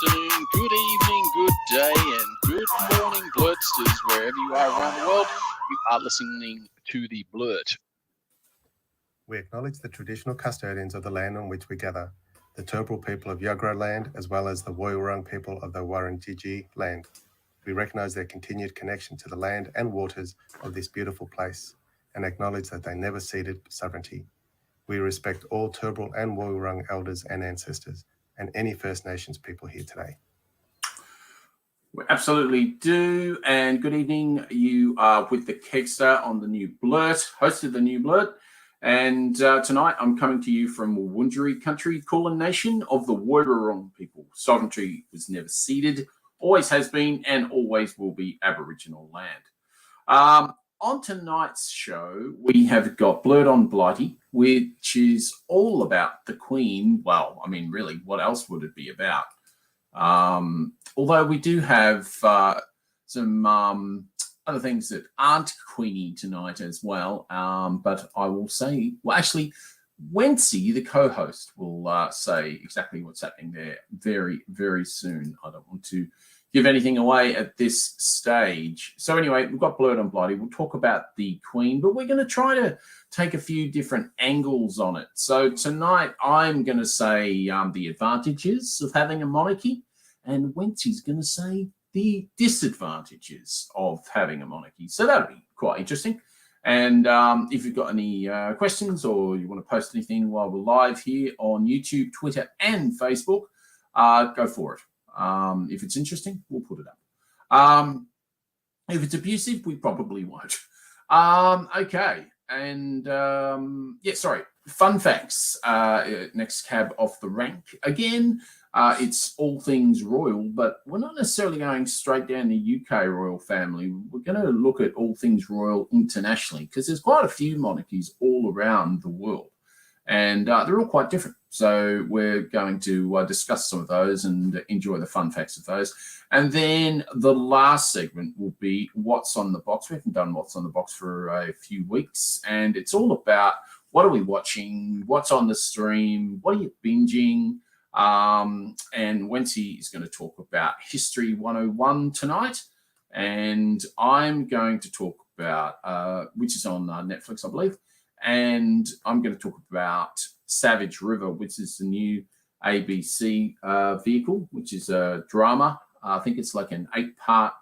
afternoon, good evening, good day, and good morning, Blurtsters, wherever you are around the world. You are listening to the Blurt. We acknowledge the traditional custodians of the land on which we gather, the Turrbal people of Yugara land, as well as the Woiwurrung people of the Wurundjeri land. We recognise their continued connection to the land and waters of this beautiful place, and acknowledge that they never ceded sovereignty. We respect all Turrbal and Woiwurrung elders and ancestors, and any First Nations people here today. We absolutely do. And good evening. You are with the Kegsta on the new Blurt, hosted the new Blurt. And tonight I'm coming to you from Wurundjeri country, Kulin Nation of the Woiwurrung people. Sovereignty was never ceded, always has been, and always will be Aboriginal land. On tonight's show, we have got Blurt on Blighty, which is all about the Queen. Well, I mean, really, what else would it be about? Although we do have some other things that aren't Queenie tonight as well. But I will say, well, actually, Wencee, the co-host, will say exactly what's happening there very, very soon. I don't want to give anything away at this stage. So anyway, we've got Blurt on Blighty. We'll talk about the Queen, but we're going to try to take a few different angles on it. So tonight I'm going to say the advantages of having a monarchy, and Wencee's going to say the disadvantages of having a monarchy. So that'll be quite interesting. And if you've got any questions or you want to post anything while we're live here on YouTube, Twitter, and Facebook, go for it. If it's interesting, we'll put it up. If it's abusive, we probably won't. Okay. And fun facts. Next cab off the rank. Again, it's all things royal, but we're not necessarily going straight down the UK royal family. We're going to look at all things royal internationally, because there's quite a few monarchies all around the world, and they're all quite different. So we're going to discuss some of those and enjoy the fun facts of those. And then the last segment will be What's on the Box. We haven't done What's on the Box for a few weeks, and it's all about what are we watching, what's on the stream, what are you binging. And Wencee is going to talk about History 101 tonight. And I'm going to talk about, which is on Netflix, I believe. And I'm going to talk about Savage River, which is the new ABC vehicle, which is a drama. I think it's like an 8-part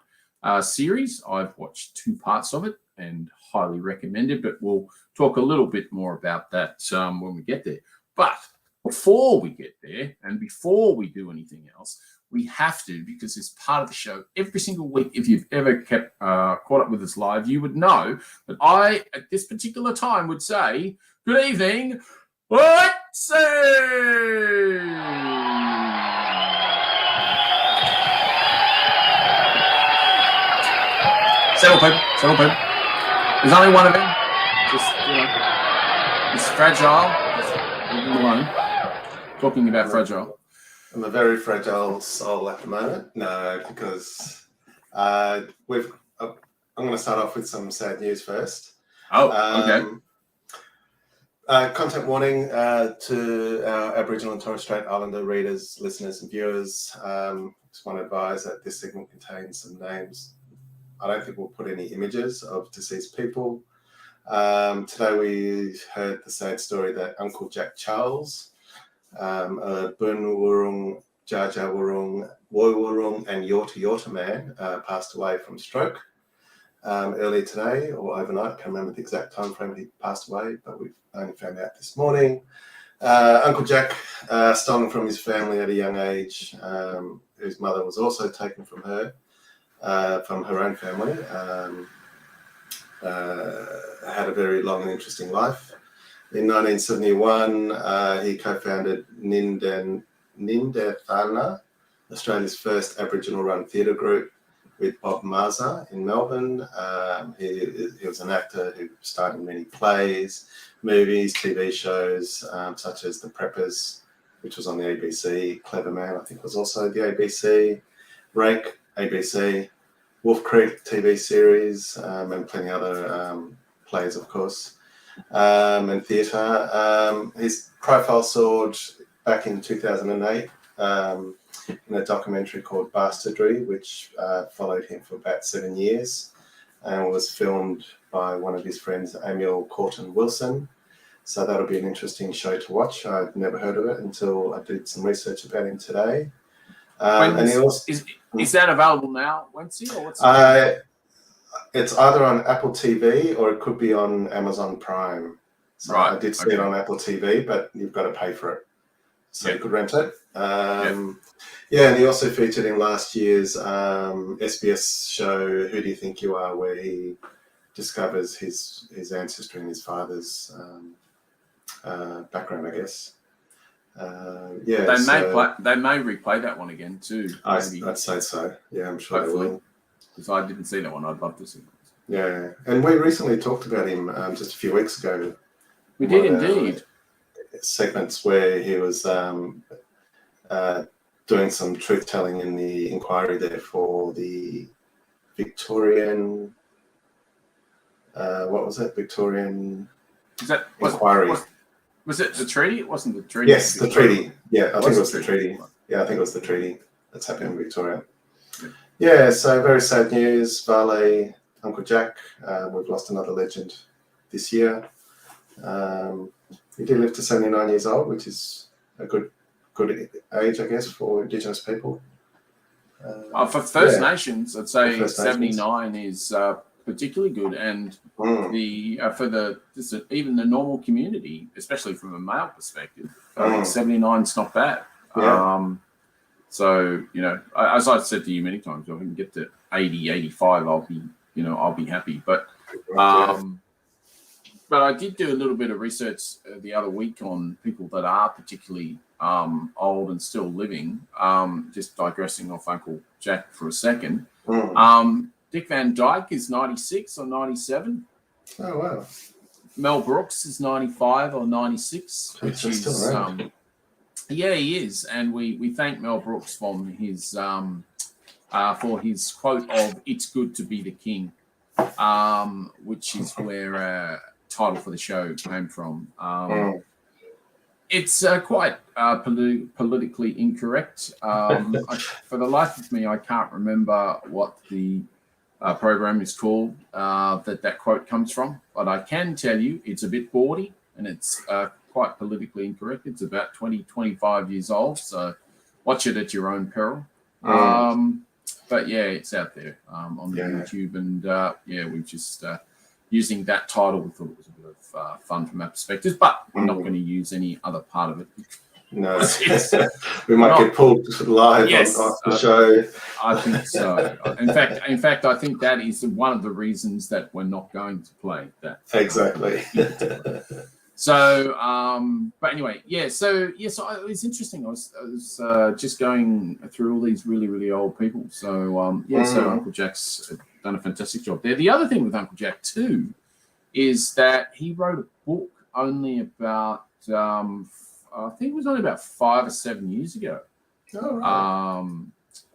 series. I've watched 2 parts of it and highly recommend it, but we'll talk a little bit more about that when we get there. But before we get there and before we do anything else, we have to, because it's part of the show every single week. If you've ever kept caught up with us live, you would know that I, at this particular time, would say, good evening, Wencee! Settle, Pope. There's only one of him. Just, he's fragile. Just leave him alone. Talking about fragile. I'm a very fragile soul at the moment. No, because I'm going to start off with some sad news first. Oh, okay. Content warning to our Aboriginal and Torres Strait Islander readers, listeners, and viewers. Just want to advise that this segment contains some names. I don't think we'll put any images of deceased people. Today we heard the sad story that Uncle Jack Charles, a Boonwurrung, Jar Jar Wurrung, Woiwurrung, and Yorta Yorta man, passed away from stroke earlier today or overnight. I can't remember the exact time frame he passed away, but we've only found out this morning. Uncle Jack, stolen from his family at a young age, whose mother was also taken from her own family, had a very long and interesting life. In 1971, he co-founded Nindathana, Australia's first Aboriginal-run theatre group, with Bob Marza in Melbourne. He was an actor who starred in many plays, movies, TV shows, such as The Preppers, which was on the ABC, Clever Man, I think was also the ABC, Rake, ABC, Wolf Creek TV series, and plenty other plays, of course. And theatre. His profile soared back in 2008 in a documentary called Bastardry, which followed him for about 7 years and was filmed by one of his friends, Emil Corton Wilson. So that'll be an interesting show to watch. I'd never heard of it until I did some research about him today. And he also, is that available now, Wencee, or what's it's either on Apple TV or it could be on Amazon Prime. So right, I did see it on Apple TV, but you've got to pay for it. So you could rent it. Yeah, and he also featured in last year's SBS show, Who Do You Think You Are, where he discovers his ancestry and his father's background, I guess. Yeah, they may replay that one again too. I'd say so. Yeah, I'm sure they will. Because I didn't see that one. I'd love to see it. Yeah, and we recently talked about him just a few weeks ago. We did indeed. Segments where he was doing some truth telling in the inquiry there for the Victorian. What was it? Victorian inquiry. Was it the treaty? It wasn't the treaty. Yes, the treaty. Yeah, I think it was the treaty. Yeah, I think it was the treaty that's happened in Victoria. Yeah, so very sad news. Vale, Uncle Jack, we've lost another legend this year. He did live to 79 years old, which is a good age, I guess, for Indigenous people. For First Nations, I'd say 79 is particularly good, and even the normal community, especially from a male perspective, 79 is not bad. Yeah. So, as I've said to you many times, if I can get to 80, 85, I'll be happy. But I did do a little bit of research the other week on people that are particularly old and still living. Just digressing off Uncle Jack for a second. Dick Van Dyke is 96 or 97. Oh, wow. Mel Brooks is 95 or 96, which is still around. Yeah, he is, and we thank Mel Brooks for his quote of "It's good to be the king," which is where title for the show came from. It's quite politically incorrect. For the life of me, I can't remember what the program is called that quote comes from, but I can tell you it's a bit bawdy and it's quite politically incorrect. It's about 20, 25 years old, so watch it at your own peril. But yeah, it's out there on the YouTube, and we're just using that title. We thought it was a bit of fun from our perspective, but we're not going to use any other part of it. No, we might get pulled live on the show. I think so. In fact, I think that is one of the reasons that we're not going to play that. Exactly. So, but anyway, So it was interesting. I was just going through all these really, really old people. So, so Uncle Jack's done a fantastic job there. The other thing with Uncle Jack too is that he wrote a book only about, I think it was only about 5 or 7 years ago. Oh, right.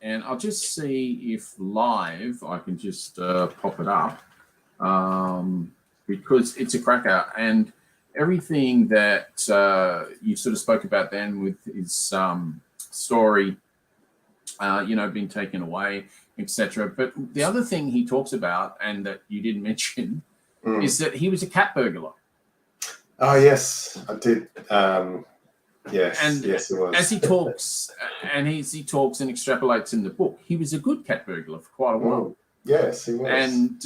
And I'll just see if live I can just pop it up because it's a cracker. And everything that you sort of spoke about then with his story, being taken away, etc. But the other thing he talks about, and that you didn't mention, is that he was a cat burglar. Oh, yes, I did. Yes, he was. As he talks, and and extrapolates in the book, he was a good cat burglar for quite a while. Yes, he was.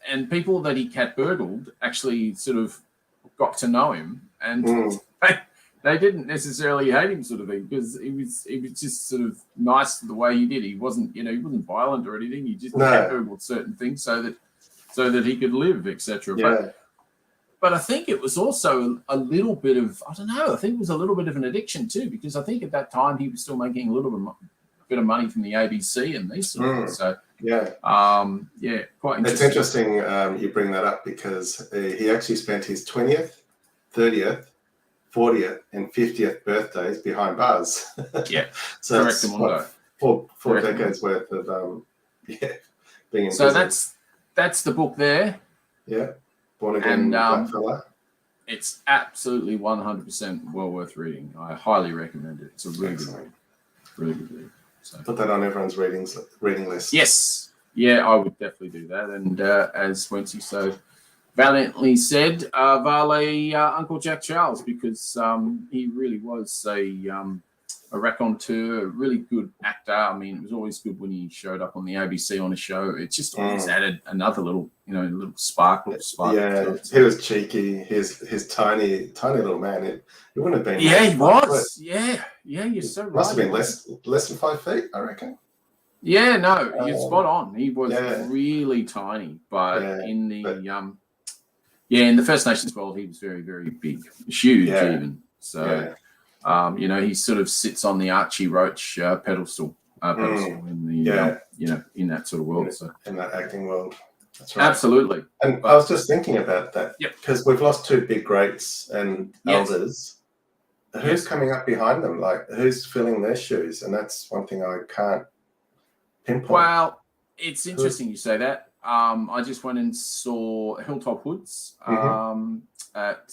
And people that he cat burgled actually sort of got to know him, and they didn't necessarily hate him, sort of thing, because he was just sort of nice the way he did. He wasn't violent or anything. He just cat burgled certain things so that he could live, etc. Yeah. But I think it was also a little bit of, I don't know, I think it was a little bit of an addiction too, because I think at that time he was still making a little bit of money from the ABC and these sort of things. So, quite interesting. It's interesting you bring that up because he actually spent his 20th, 30th, 40th, and 50th birthdays behind bars. Yeah, so that's four decades worth of being in So prison. that's the book there. Yeah. Born Again Black Fella. It's absolutely 100% well worth reading. I highly recommend it. It's a really good read. Really good league. So Put that on everyone's reading list. yes, yeah, I would definitely do that. And as Wencee so valiantly said, Vale Uncle Jack Charles, because he really was a raconteur, a really good actor. I mean, it was always good when he showed up on the ABC on a show. It just always added another little spark. Yeah, he was cheeky. His tiny little man. He wouldn't have been. Yeah, he was. Yeah, you're so right. Must have been less than 5 feet, I reckon. Yeah, no, you're spot on. He was Yeah. really tiny, but in the First Nations world, he was very, very big, huge even. So, he sort of sits on the Archie Roach pedestal in the in that sort of world. So in that acting world, that's right. Absolutely. And I was just thinking about that because we've lost 2 big greats and elders. Who's coming up behind them? Like, who's filling their shoes? And that's one thing I can't pinpoint. Well, it's interesting you say that. I just went and saw Hilltop Hoods at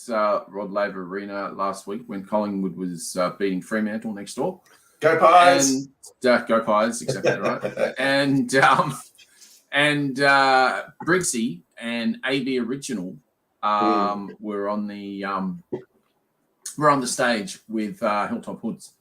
Rod Laver Arena last week when Collingwood was beating Fremantle next door. Go Pies! And, go Pies, exactly right. And Briggsy and AB Original were on the stage with Hilltop Hoods.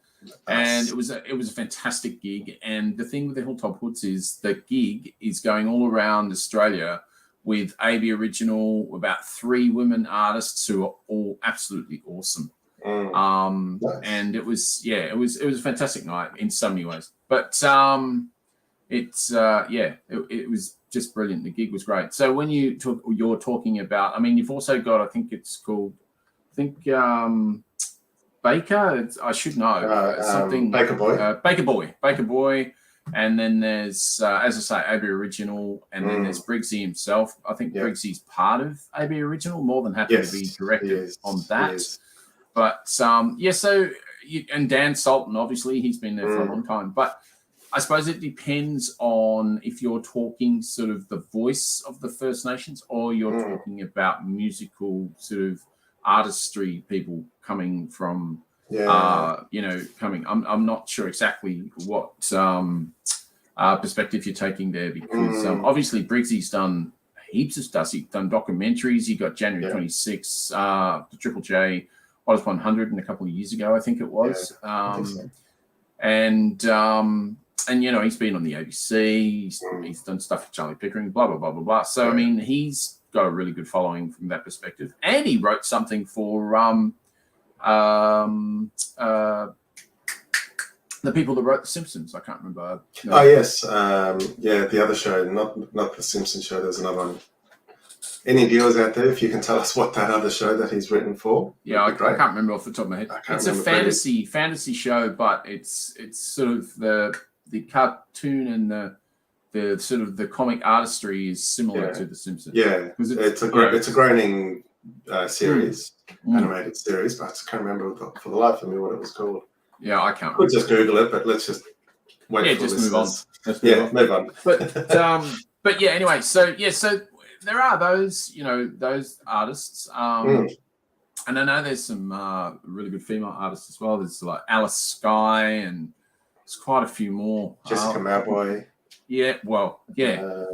And it was a fantastic gig. And the thing with the Hilltop Hoods is the gig is going all around Australia with AB Original, about 3 women artists who are all absolutely awesome. Nice. And it was a fantastic night in so many ways. But it was just brilliant. The gig was great. So when you're talking about, I mean, you've also got, I think it's called, Baker. I should know something. Baker Boy. Baker Boy. And then there's, as I say, AB Original, and then there's Briggsy himself. I think Briggsy's part of AB Original. More than happy to be corrected on that. But and Dan Sultan, obviously, he's been there for a long time. But I suppose it depends on if you're talking sort of the voice of the First Nations, or you're talking about musical sort of artistry people coming from. I'm not sure exactly what perspective you're taking there, because obviously Briggsy's done heaps of stuff. He's done documentaries. He got January 26, the Triple J, What is 100, and a couple of years ago, I think it was. And he's been on the ABC. He's done stuff with Charlie Pickering, blah, blah, blah, blah, blah. So, I mean, he's got a really good following from that perspective. And he wrote something for the people that wrote The Simpsons. I can't remember. Oh, yes. The other show, not The Simpsons show. There's another one. Any viewers out there, if you can tell us what that other show that he's written for? Yeah, I can't remember off the top of my head. It's a fantasy show, but it's sort of the cartoon and the sort of the comic artistry is similar to The Simpsons. Yeah, it's a groaning series, animated series, but I can't remember for the life of me what it was called. Yeah, I can't. We'll just Google it, but let's just wait for listeners. Move on. But anyway, so there are those artists, and I know there's some really good female artists as well. There's like Alice Skye, and there's quite a few more. Jessica Mauboy. Yeah, well, yeah.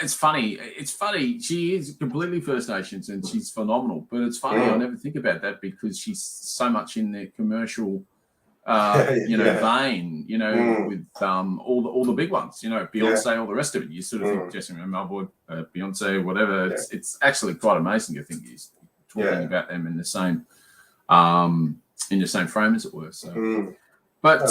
It's funny. She is completely First Nations, and she's phenomenal. But it's funny. I never think about that because she's so much in the commercial, vein. With all the big ones. Beyonce, all the rest of it. You sort of think Jessica Mauboy, Beyonce, whatever. It's actually quite amazing. I think he's talking about them in the same frame, as it were. So, But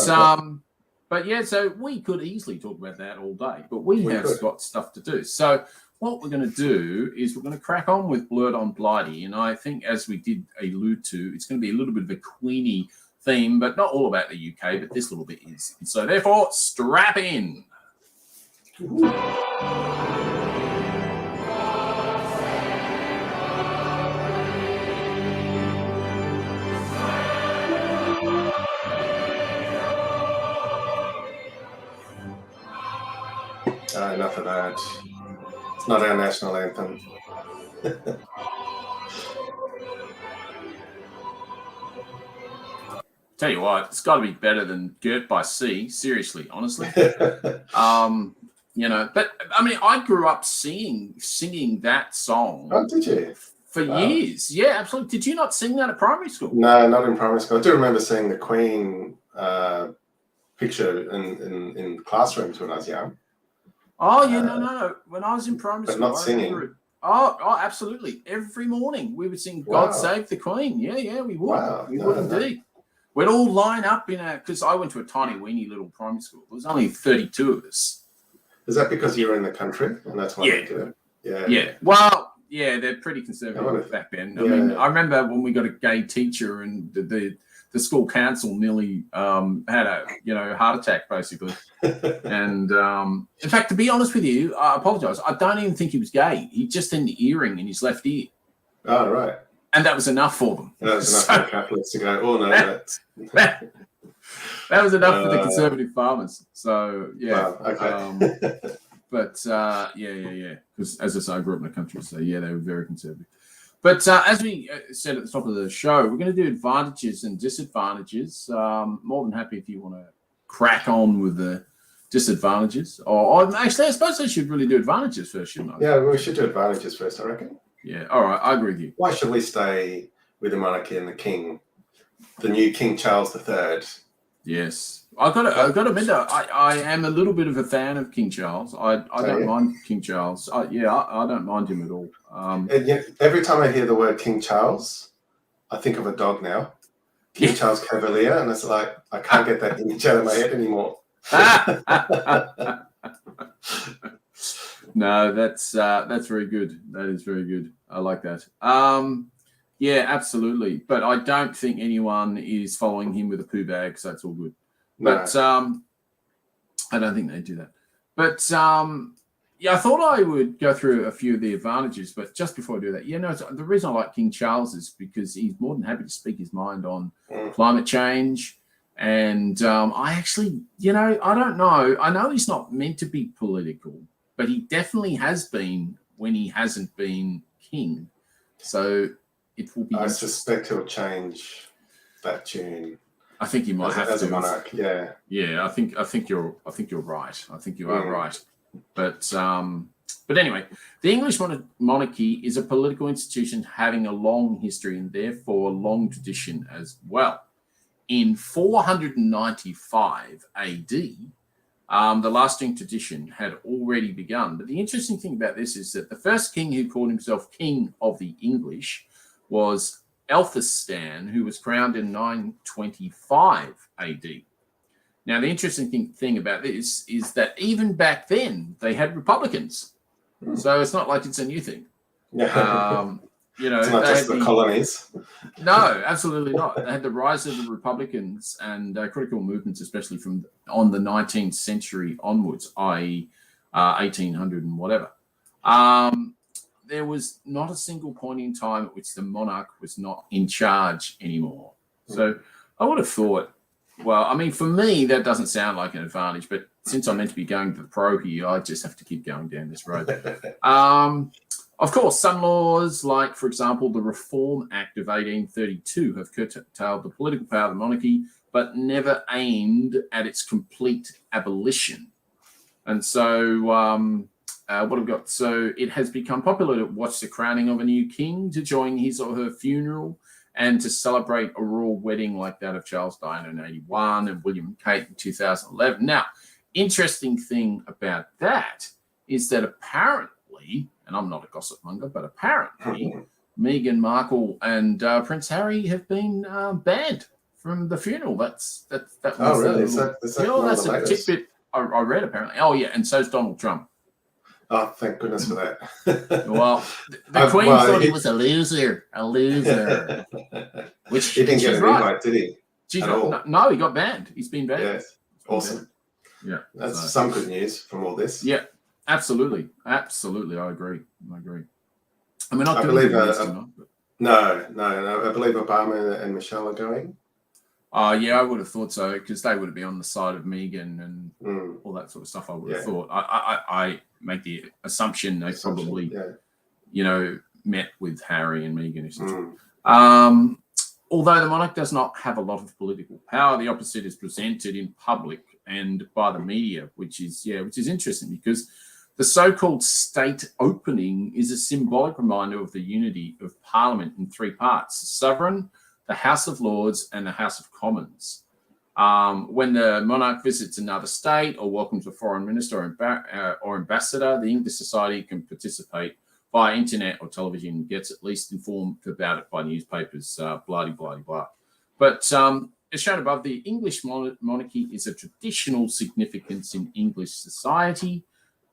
yeah, so we could easily talk about that all day, but we have got stuff to do. So what we're going to do is we're going to crack on with Blurt on Blighty. And I think, as we did allude to, it's going to be a little bit of a Queenie theme, but not all about the UK, but this little bit is. And so therefore, strap in. Enough of that. It's not our national anthem. Tell you what, it's got to be better than Girt by Sea. Seriously, honestly. You know, but I mean, I grew up singing that song. Oh, did you? For years. Yeah, absolutely. Did you not sing that at primary school? No, not in primary school. I do remember seeing the Queen picture in classrooms when I was young. Oh, yeah, no. When I was in primary but school, not I singing. remember it. Oh, absolutely. Every morning we would sing God Save the Queen. Yeah, we would. Wow. We would indeed. We'd all line up because I went to a tiny, weeny little primary school. There was only 32 of us. Is that because you were in the country and that's why they do it? Yeah. Well, yeah, they're pretty conservative back then. I mean, I remember when we got a gay teacher and the school council nearly had a heart attack basically. And in fact, to be honest with you, I apologise. I don't even think he was gay. He just had an earring in his left ear. Oh, right. And that was enough for them. That was enough for Catholics to go, oh, no, that's... That was enough for the conservative farmers. So, yeah. Wow, okay. But, yeah. Because, as I say, I grew up in the country, so, yeah, they were very conservative. But as we said at the top of the show, we're going to do advantages and disadvantages. More than happy if you want to crack on with the disadvantages. Or actually, I suppose I should really do advantages first, shouldn't I? Yeah, we should do advantages first, I reckon. Yeah, all right, I agree with you. Why should we stay with the monarchy and the king, the new King Charles III? Yes, I've got to admit that I am a little bit of a fan of King Charles. I don't mind King Charles. I don't mind him at all. And yet, every time I hear the word King Charles, I think of a dog now, King Charles Cavalier, and it's like I can't get that image out of my head anymore. No, that's very good. That is very good. I like that. Yeah, absolutely. But I don't think anyone is following him with a poo bag, so that's all good. But I don't think they do that. But yeah, I thought I would go through a few of the advantages. But just before I do that, the reason I like King Charles is because he's more than happy to speak his mind on climate change. And I actually, I don't know. I know he's not meant to be political, but he definitely has been when he hasn't been king. So it will be. I suspect he'll change that tune. I think he might have to. As a monarch, yeah. Yeah, I think you're right. I think you are right. But anyway, the English monarchy is a political institution having a long history and therefore a long tradition as well. In 495 AD, the lasting tradition had already begun. But the interesting thing about this is that the first king who called himself King of the English was Aethelstan, who was crowned in 925 AD. Now, the interesting thing about this is that even back then, they had republicans. So it's not like it's a new thing. It's not just the colonies. No, absolutely not. They had the rise of the Republicans and critical movements, especially on the 19th century onwards, i.e. 1800 and whatever. There was not a single point in time at which the monarch was not in charge anymore. So I would have thought, well, I mean, for me, that doesn't sound like an advantage, but since I'm meant to be going to the pro here, I just have to keep going down this road. Of course, some laws, like, for example, the Reform Act of 1832, have curtailed the political power of the monarchy, but never aimed at its complete abolition. And so what I've got, so it has become popular to watch the crowning of a new king, to join his or her funeral, and to celebrate a royal wedding like that of Charles Diana in 1981 and William and Kate in 2011. Now, interesting thing about that is that apparently, and I'm not a gossip monger, but apparently Meghan Markle and Prince Harry have been banned from the funeral. That was really? Is that that's a tidbit I read apparently. Oh yeah, and so's Donald Trump. Oh, thank goodness for that. Well, the Queen thought he was a loser. Which he didn't get an invite, did he? No, he got banned. He's been banned. Yes, awesome. Yeah, that's some good news from all this. Yeah, absolutely. I agree. I mean, I believe no. I believe Obama and Michelle are going. Yeah, I would have thought so, because they would be on the side of Meghan and all that sort of stuff. I would have thought. I make the assumption they probably, met with Harry and Meghan, etc. although the monarch does not have a lot of political power, the opposite is presented in public and by the media, which is interesting because the so-called state opening is a symbolic reminder of the unity of Parliament in three parts: the Sovereign, the House of Lords, and the House of Commons. When the monarch visits another state or welcomes a foreign minister or ambassador, the English society can participate via internet or television and gets at least informed about it by newspapers, Blighty, Blighty, blah. But as shown above, the English monarchy is a traditional significance in English society.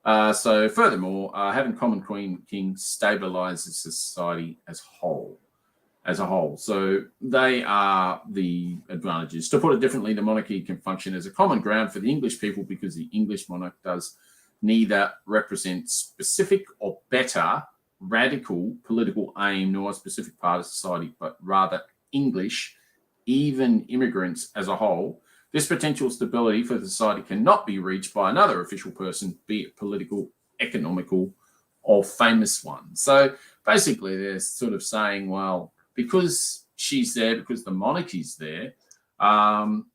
So furthermore, having common queen king stabilizes society as a whole. So they are the advantages. To put it differently, the monarchy can function as a common ground for the English people because the English monarch does neither represent specific or better radical political aim nor a specific part of society, but rather English, even immigrants as a whole. This potential stability for the society cannot be reached by another official person, be it political, economical, or famous one. So basically they're sort of saying, well, because she's there, because the monarchy's there,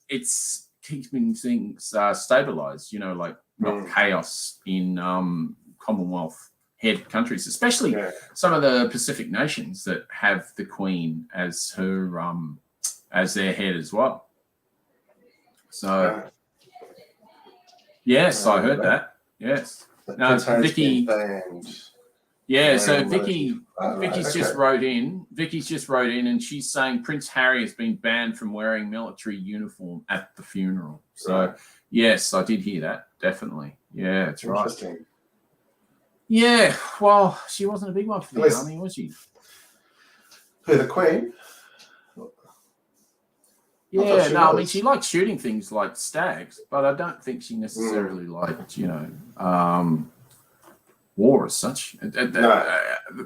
it's keeping things stabilized, like not chaos in commonwealth head countries, especially some of the Pacific nations that have the queen as her as their head as well. So yes, I heard that. Yes. Now Vicky. Yeah, so Vicky's just wrote in. Vicky's just wrote in, and she's saying Prince Harry has been banned from wearing military uniform at the funeral. So yes, I did hear that. Definitely. Yeah, that's right. Interesting. Yeah, well, she wasn't a big one for the army, was she? Who, the Queen? Yeah, I mean, she liked shooting things like stags, but I don't think she necessarily liked, war as such.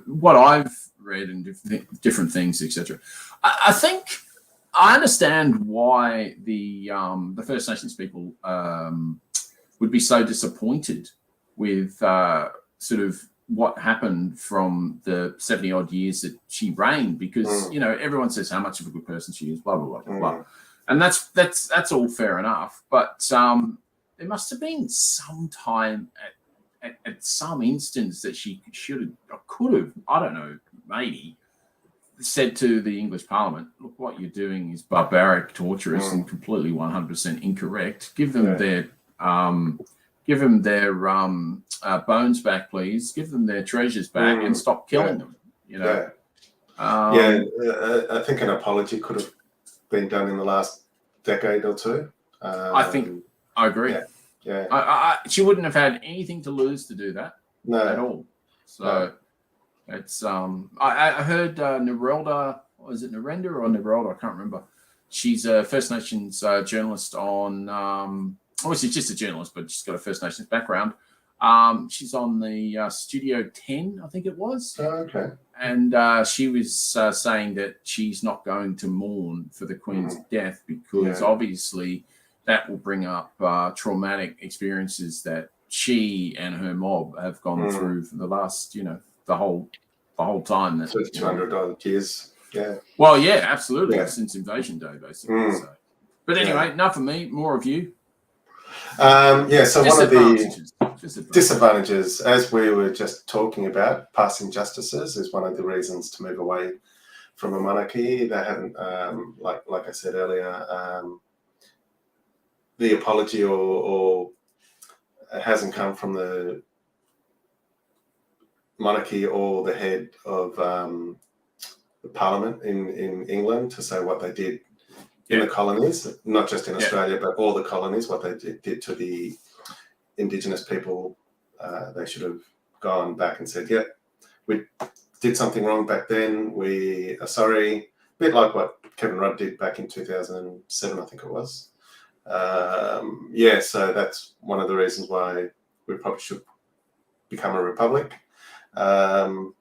What I've read and different things, etc. I think I understand why the First Nations people would be so disappointed with sort of what happened from the 70 odd years that she reigned, because everyone says how much of a good person she is, blah blah blah blah, and that's all fair enough. But there must have been some time at some instance that she should have or could have, I don't know, maybe said to the English Parliament, look, what you're doing is barbaric, torturous, and completely 100% incorrect. Give them their bones back, please. Give them their treasures back and stop killing them. I think an apology could have been done in the last decade or two. I agree. She wouldn't have had anything to lose to do that at all. So it's I heard Narelda, was it Narendra or Narelda? I can't remember. She's a First Nations journalist on she's just a journalist, but she's got a First Nations background. She's on the Studio 10, I think it was. Oh, okay. And she was saying that she's not going to mourn for the Queen's death because obviously that will bring up traumatic experiences that she and her mob have gone through for the last, the whole time. That 200 years. Yeah. Well, yeah, absolutely. Since Invasion Day, basically. So. But anyway, enough of me. More of you. So one of the disadvantages, as we were just talking about, passing justices is one of the reasons to move away from a monarchy. They haven't, like I said earlier, the apology or it hasn't come from the monarchy or the head of the Parliament in England to say what they did in the colonies, not just in Australia, but all the colonies, what they did to the Indigenous people. They should have gone back and said, we did something wrong back then. We are sorry. A bit like what Kevin Rudd did back in 2007, I think it was. So that's one of the reasons why we probably should become a republic. And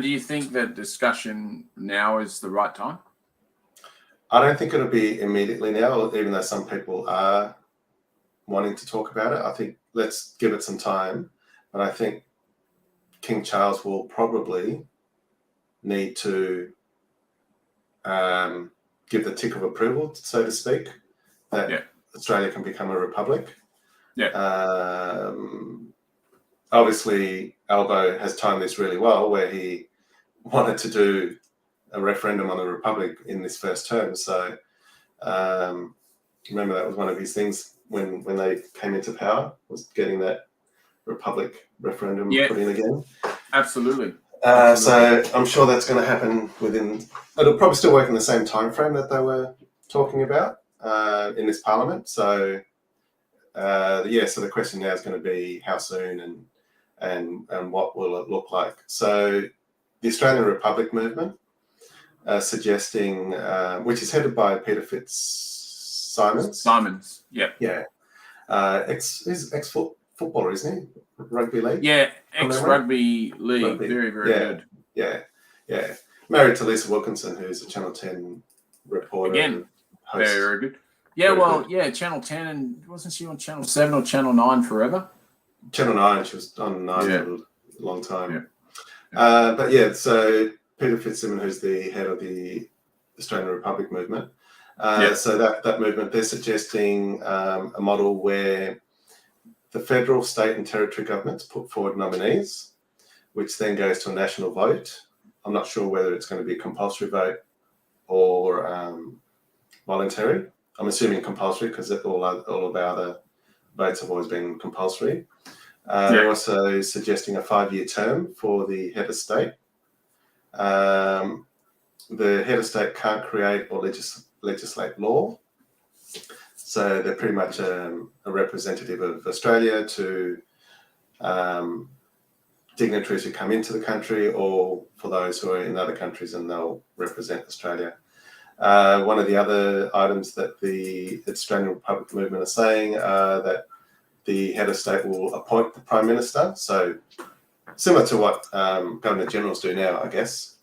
do you think that discussion now is the right time? I don't think it'll be immediately now, even though some people are wanting to talk about it. I think let's give it some time. But I think King Charles will probably need to give the tick of approval, so to speak, that Australia can become a republic. Obviously, Albo has timed this really well, where he wanted to do a referendum on the republic in this first term. So remember, that was one of his things when they came into power, was getting that republic referendum put in again. Absolutely. So I'm sure that's going to happen it'll probably still work in the same time frame that they were talking about in this parliament. So so the question now is going to be how soon and what will it look like. So the Australian Republic movement suggesting, which is headed by Peter Fitzsimons. Ex-footballer, isn't he? Rugby league? Yeah, ex-rugby league. Very, very good. Yeah. Married to Lisa Wilkinson, who's a Channel 10 reporter. Again, host. very good. Yeah, Channel 10, and wasn't she on Channel 7 or Channel 9 forever? Channel 9, she was on 9 for a long time. So Peter Fitzsimons, who's the head of the Australian Republic movement. So that movement, they're suggesting a model where the federal, state and territory governments put forward nominees, which then goes to a national vote. I'm not sure whether it's going to be a compulsory vote or voluntary. I'm assuming compulsory because all of our other votes have always been compulsory. They're also suggesting a 5-year term for the head of state. The head of state can't create or legislate law. So they're pretty much a representative of Australia to dignitaries who come into the country, or for those who are in other countries, and they'll represent Australia. One of the other items that the Australian Republic movement are saying that the head of state will appoint the Prime Minister. So similar to what Governor Generals do now, I guess.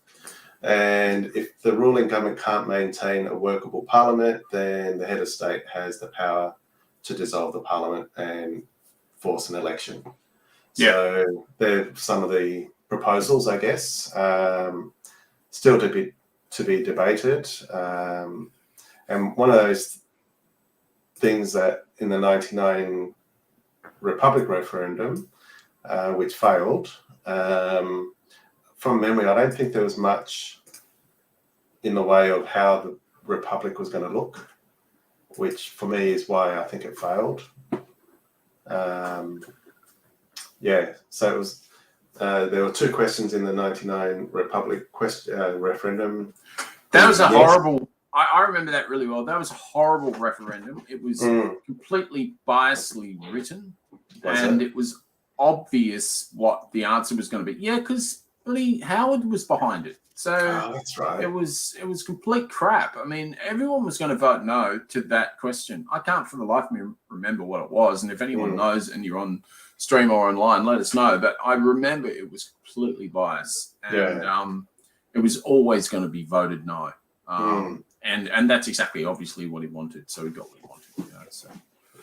And if the ruling government can't maintain a workable parliament, then the head of state has the power to dissolve the parliament and force an election. So they're some of the proposals, I guess, still to be debated. And one of those things that in the 1999 Republic referendum, which failed, from memory, I don't think there was much in the way of how the Republic was going to look, which for me is why I think it failed. So it was. There were 2 questions in the 1999 Republic referendum. That was a horrible. I remember that really well. That was a horrible referendum. It was completely biasly written, it was obvious what the answer was going to be. Yeah, because Howard was behind it. So that's right. It was complete crap. I mean, everyone was going to vote no to that question. I can't for the life of me remember what it was. And if anyone knows and you're on stream or online, let us know. But I remember it was completely biased. And it was always going to be voted no. And that's exactly obviously what he wanted. So he got what he wanted.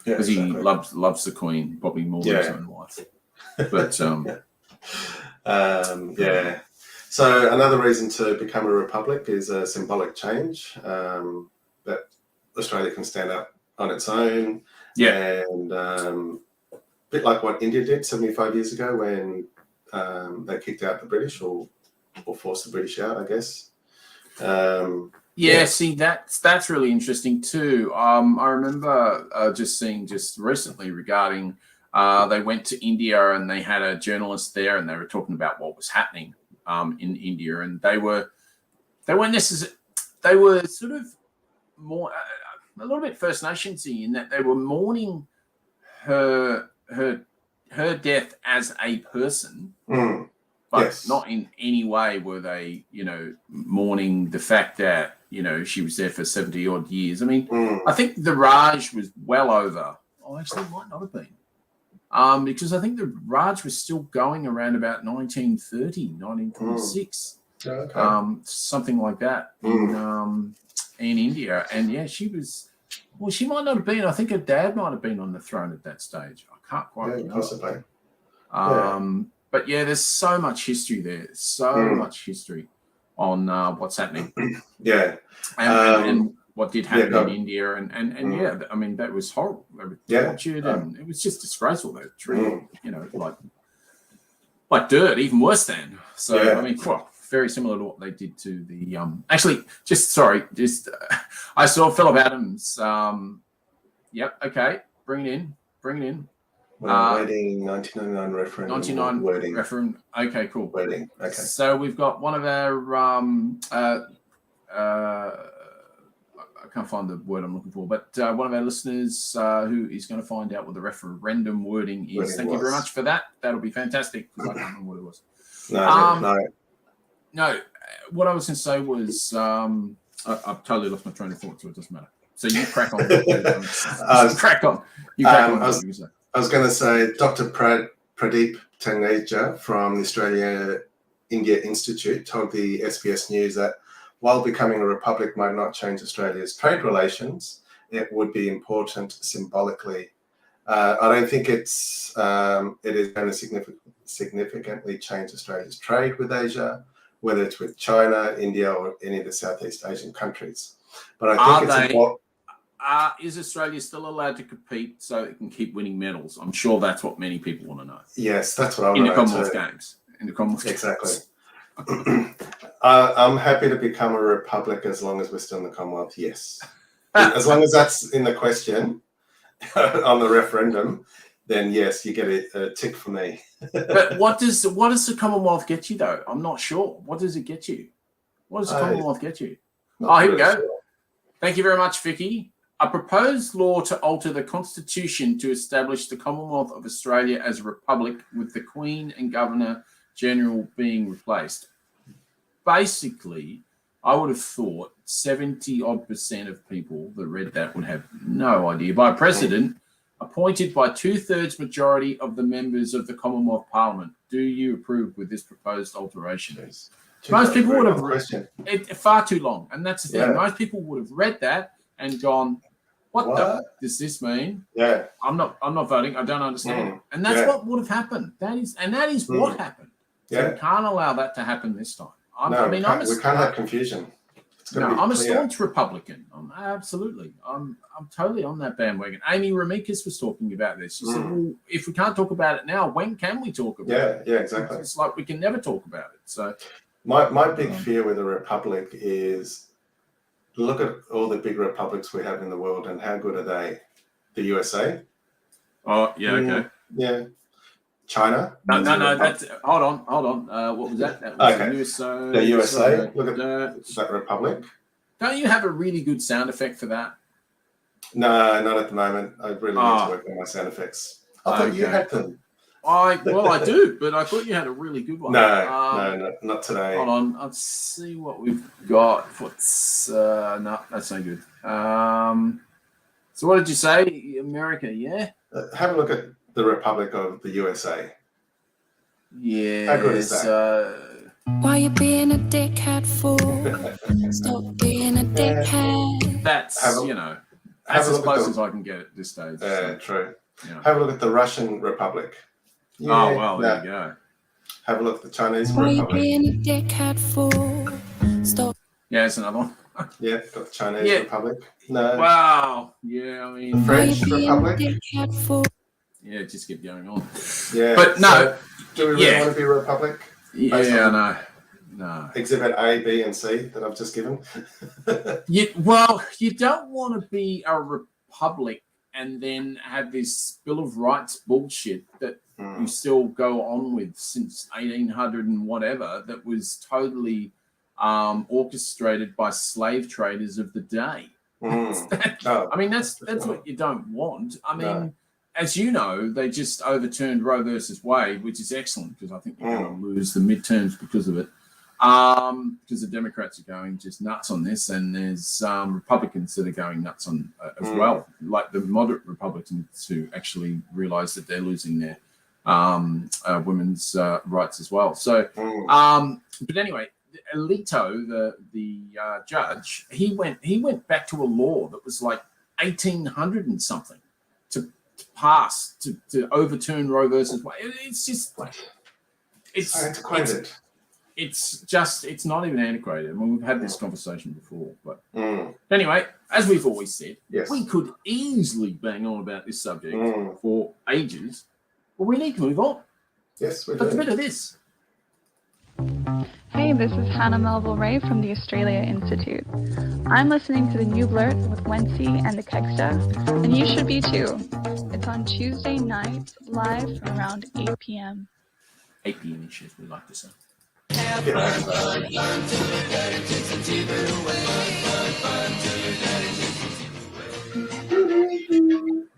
Because he loves the Queen probably more than his own wife. But So another reason to become a republic is a symbolic change, that Australia can stand up on its own. And a bit like what India did 75 years ago when they kicked out the British or forced the British out, I guess. See, that's really interesting too. I remember just seeing just recently regarding they went to India and they had a journalist there and they were talking about what was happening in India, and they were sort of more a little bit First Nationsy in that they were mourning her death as a person. But not in any way were they, mourning the fact that, she was there for 70 odd years. I mean, I think the Raj was well over. Oh, actually, it might not have been. Because I think the Raj was still going around about 1930, 1926. Something like that in India. And she was, she might not have been. I think her dad might have been on the throne at that stage. I can't quite remember. Possibly. But there's so much history there. So much history on what's happening. Yeah. And what did happen yeah, in India, and yeah, I mean that was horrible. They were tortured, and it was just disgraceful. They were treated, you know, like dirt, even worse than. So I mean, well, very similar to what they did to the. Actually, I saw Philip Adams. Yep. Okay. Bring it in. Waiting 1999 referendum. 99 wording. referendum. Okay, cool. Wording. Okay. So we've got one of our I can't find the word I'm looking for, but one of our listeners who is going to find out what the referendum wording is. Thank you very much for that. That'll be fantastic. I can't remember what it was. No. What I was going to say was I've totally lost my train of thought, so it doesn't matter. So you crack on. Crack on. I was going to say Dr. Pradeep Tangneja from the Australia-India Institute told the SBS News that while becoming a republic might not change Australia's trade relations, it would be important symbolically. I don't think it is going to significantly change Australia's trade with Asia, whether it's with China, India, or any of the Southeast Asian countries. But I think it's important. Is Australia still allowed to compete so it can keep winning medals? I'm sure that's what many people want to know. Yes, that's what I want to know. In the Commonwealth Games. Exactly. I'm happy to become a republic as long as we're still in the Commonwealth. Yes, as long as that's in the question on the referendum, then yes, you get a tick for me. But what does the Commonwealth get you though? I'm not sure. What does it get you? What does the Commonwealth get you? Here we go. Sure. Thank you very much, Vicky. A proposed law to alter the Constitution to establish the Commonwealth of Australia as a republic, with the Queen and Governor General being replaced. Basically, I would have thought 70% of people that read that would have no idea. By a president appointed by 2/3 majority of the members of the Commonwealth Parliament. Do you approve with this proposed alteration? Yes. Most people would have read it far too long, and that's the thing. Yeah. Most people would have read that and gone, "What the does this mean?" Yeah, I'm not voting. I don't understand it, and that's what would have happened. That is what happened. So we can't allow that to happen this time. We can't have confusion. I'm a staunch Republican. I'm totally on that bandwagon. Amy Ramikas was talking about this. She said, "Well, if we can't talk about it now, when can we talk about it?" Yeah, exactly. It's like we can never talk about it. So my big fear with a republic is look at all the big republics we have in the world and how good are they? The USA? Oh, yeah, okay. Yeah. China? No. That's hold on. What was that? That was the USA. Look at that republic. Don't you have a really good sound effect for that? No, not at the moment. I really need to work on my sound effects. I thought you had them. I do, but I thought you had a really good one. No, not today. Hold on, let's see what we've got. No, that's no good. So what did you say? America, yeah? Have a look at the Republic of the USA. Yeah. How good is that? Why you being a dickhead for? Stop being a dickhead. That's, that's as close as I can get at this stage. Yeah, true. Yeah. Have a look at the Russian Republic. Yeah, there you go. Have a look at the Chinese Republic. Why you being a dickhead for? Stop. Yeah, it's another one. Yeah, got the Chinese Republic. No. Wow. Yeah, I mean, French Republic. Yeah, just keep going on. Yeah. But no. Do we really want to be a republic? Yeah, no. Exhibit A, B, and C that I've just given. You don't want to be a republic and then have this Bill of Rights bullshit that you still go on with since 1800 and whatever, that was totally orchestrated by slave traders of the day. I mean, that's what you don't want. I mean, as you know, they just overturned Roe versus Wade, which is excellent because I think they're going to lose the midterms because of it. Because the Democrats are going just nuts on this, and there's Republicans that are going nuts on as well, like the moderate Republicans who actually realise that they're losing their women's rights as well. So, but anyway, Alito, the judge, he went back to a law that was like 1800 and something to pass to overturn Roe versus Wade. It's just like it's it's not even antiquated. I mean, we've had this conversation before, but anyway, as we've always said, we could easily bang on about this subject for ages, but we need to move on. Yes, we do. Let's a bit of this. Hey, this is Hannah Melville Ray from the Australia Institute. I'm listening to the new Blurt with Wencee and the Kegsta, and you should be too. It's on Tuesday nights, live from around 8 p.m. 8 p.m-ish, as we like to say.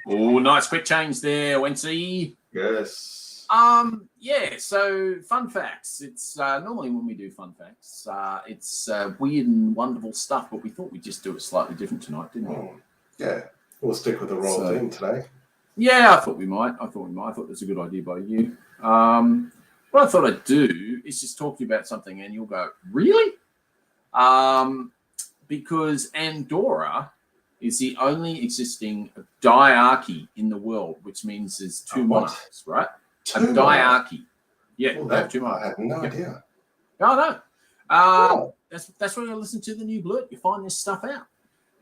Oh, nice quick change there, Wencee. Yes. Yeah, so fun facts. It's normally when we do fun facts, it's weird and wonderful stuff, but we thought we'd just do it slightly different tonight, didn't we? Yeah, we'll stick with the royal theme today. Yeah, I thought we might. I thought that's a good idea by you. What I thought I'd do is just talk to you about something and you'll go, really? Because Andorra is the only existing diarchy in the world, which means there's two monarchs, right? A diarchy. Yeah, two monarchs. I had no idea. Oh, no. That's where you listen to the new Blurt. You find this stuff out.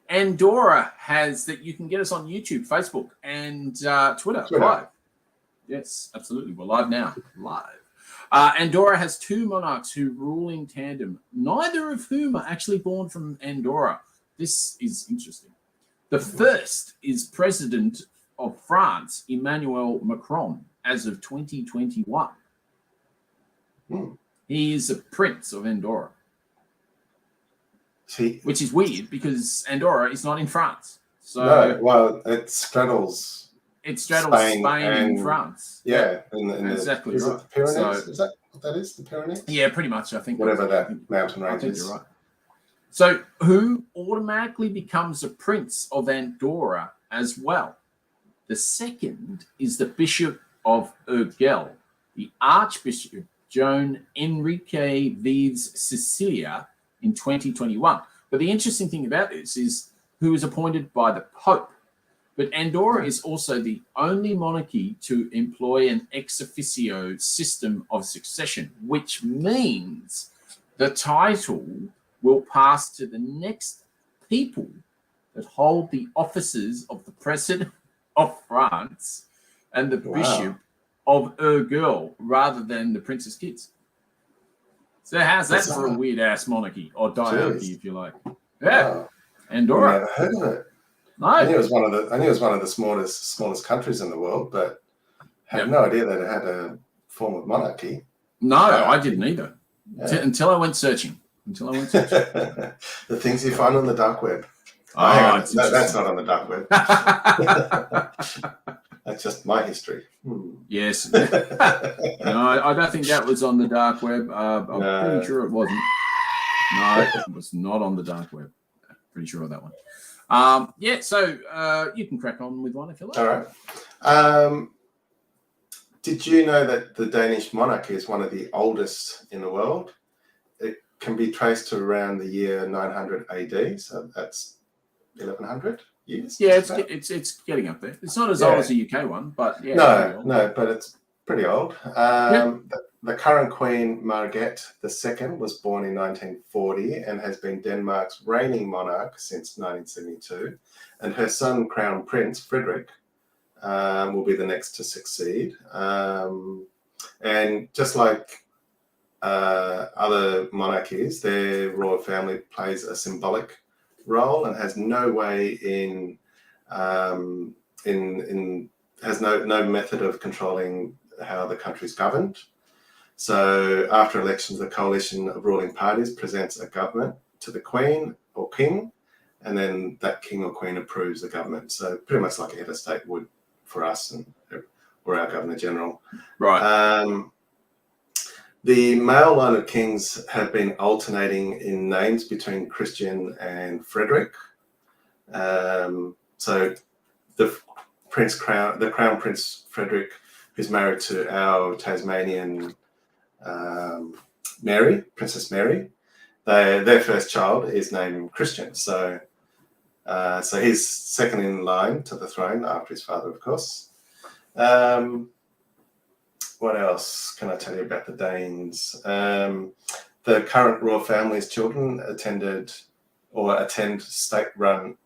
Andorra has that. You can get us on YouTube, Facebook, and Twitter live. Yes, absolutely. We're live now. Andorra has two monarchs who rule in tandem, neither of whom are actually born from Andorra. This is interesting. The first is President of France, Emmanuel Macron, as of 2021. He is a prince of Andorra. Which is weird because Andorra is not in France. So no, well, it straddles Spain and France. Yeah, exactly is right. It the Pyrenees? So, is that what that is? The Pyrenees? Yeah, pretty much. I think whatever that mountain range I think is. You're right. So, who automatically becomes a prince of Andorra as well? The second is the Bishop of Urgell, the Archbishop Joan Enrique Vives Sicilia in 2021. But the interesting thing about this is who is appointed by the Pope. But Andorra is also the only monarchy to employ an ex officio system of succession, which means the title will pass to the next people that hold the offices of the President of France and the Bishop of Urgell rather than the Prince's kids. So how's that for a weird-ass monarchy or diarchy, if you like? Yeah, Andorra. I've never heard of it. No. I knew it was one of the smallest countries in the world, but had no idea that it had a form of monarchy. No, I didn't either. Until I went searching. The things you find on the dark web. That's not on the dark web. That's just my history. Yes. No, I don't think that was on the dark web. I'm pretty sure it wasn't. No, it was not on the dark web. Pretty sure of that one. So you can crack on with one if you like. All right. Did you know that the Danish monarchy is one of the oldest in the world? It can be traced to around the year 900 AD, so that's 1100 years. Yeah, it's getting up there. It's not as old as the UK one, but no, but it's pretty old. The current Queen Margrethe II was born in 1940 and has been Denmark's reigning monarch since 1972, and her son, Crown Prince Frederik, will be the next to succeed. And just like other monarchies, their royal family plays a symbolic role and has no way has no method of controlling how the country's governed. So after elections, the coalition of ruling parties presents a government to the Queen or King, and then that King or Queen approves the government. So pretty much like a head of state would for us or our Governor General. Right. The male line of kings have been alternating in names between Christian and Frederick. So the Crown Prince Frederick, who's married to our Tasmanian Mary, Princess Mary, their first child is named Christian. So he's second in line to the throne after his father, of course. What else can I tell you about the Danes? the current royal family's children attend state-run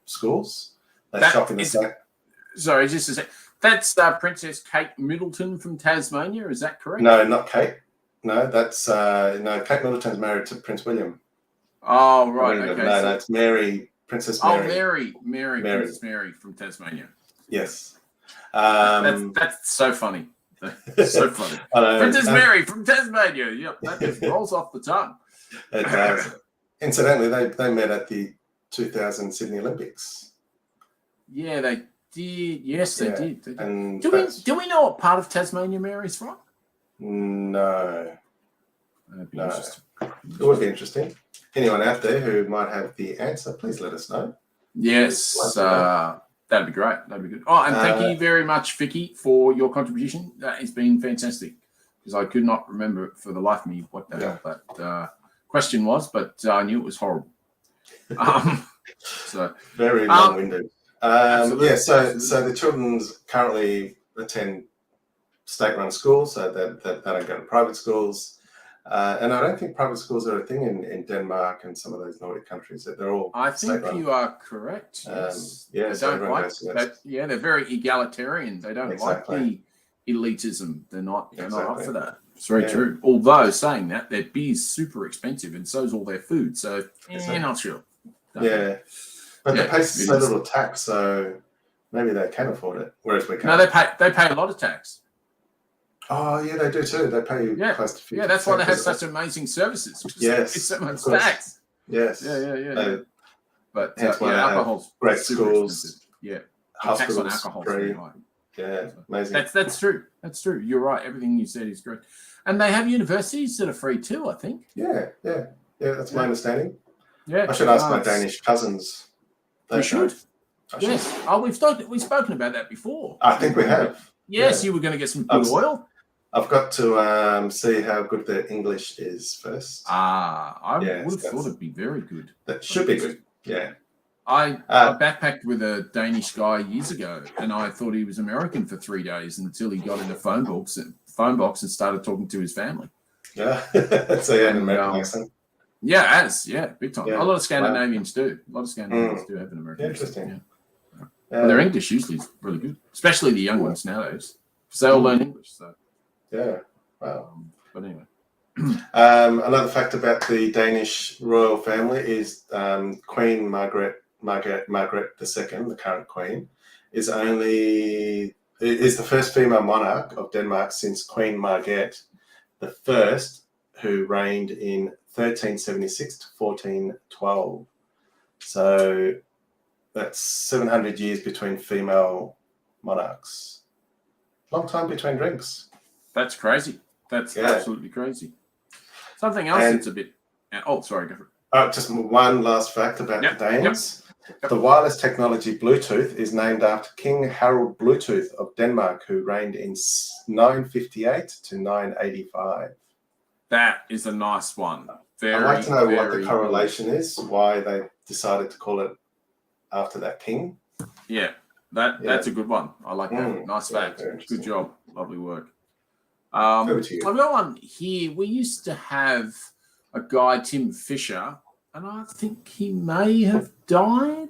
schools. They shop in the state. Sorry, just a sec. That's Princess Kate Middleton from Tasmania. Is that correct? No, not Kate. No, that's no. Kate Middleton's married to Prince William. Oh, right. Okay. No, it's Mary, Princess Mary. Oh, Mary, Princess Mary from Tasmania. Yes. That's so funny. So funny. Princess Mary from Tasmania. Yep, that just rolls off the tongue. It does. Incidentally, they met at the 2000 Sydney Olympics. Yeah, they did. Yes, they did. And do we know what part of Tasmania Mary's from? No. That'd be interesting. It would be interesting. Anyone out there who might have the answer, please let us know. Yes, that'd be great. That'd be good. Oh, and thank you very much, Vicky, for your contribution. That has been fantastic, because I could not remember for the life of me what the hell that question was, but I knew it was horrible. So very long-winded. So the children currently attend state-run schools, so that they don't go to private schools. And I don't think private schools are a thing in Denmark and some of those Nordic countries. They're all I think state-run. You are correct. Yes. They're very egalitarian. They don't like the elitism. They're not up for that. It's very true. Although saying that, their beer's super expensive and so is all their food. So not sure. But they pay so little tax, so maybe they can afford it. Whereas we can't. No, they pay a lot of tax. Oh, yeah, they do too. They pay you close to 50%. Yeah, that's why they have such amazing services. Yes. It's so much tax. Yes. Yeah. But alcohol's great schools. Expensive. Yeah. Hospitals, tax on alcohol free. High. Yeah, amazing. That's true. That's true. You're right. Everything you said is great. And they have universities that are free too, I think. Yeah. That's my understanding. Yeah. I should ask my Danish cousins. We should. Yes. Oh, we've spoken about that before. I think we have. Yes, you were going to get some good oil. I've got to see how good their English is first. I would have thought it'd be very good. That should be good. Yeah. I backpacked with a Danish guy years ago, and I thought he was American for 3 days until he got in a phone box and started talking to his family. Yeah. So you had an American accent. Yeah, big time. Yeah. A lot of Scandinavians do. A lot of Scandinavians do have an American accent. Interesting. Yeah. But their English usually is really good, especially the young ones nowadays, because they all learn English. So. Yeah. Wow. But anyway. Another fact about the Danish royal family is Queen Margaret II, the current queen, is the first female monarch of Denmark since Queen Margrethe the First, who reigned in 1376 to 1412. So that's 700 years between female monarchs. Long time between drinks. That's crazy. That's absolutely crazy. Something else that's a bit... Oh, sorry, go for it. Just one last fact about the Danes. Yep. The wireless technology Bluetooth is named after King Harald Bluetooth of Denmark, who reigned in 958 to 985. That is a nice one. I'd like to know what the correlation is, why they decided to call it after that king. Yeah, that's a good one. I like that. Nice fact. Good job. Lovely work. I've got one here. We used to have a guy, Tim Fisher, and I think he may have died.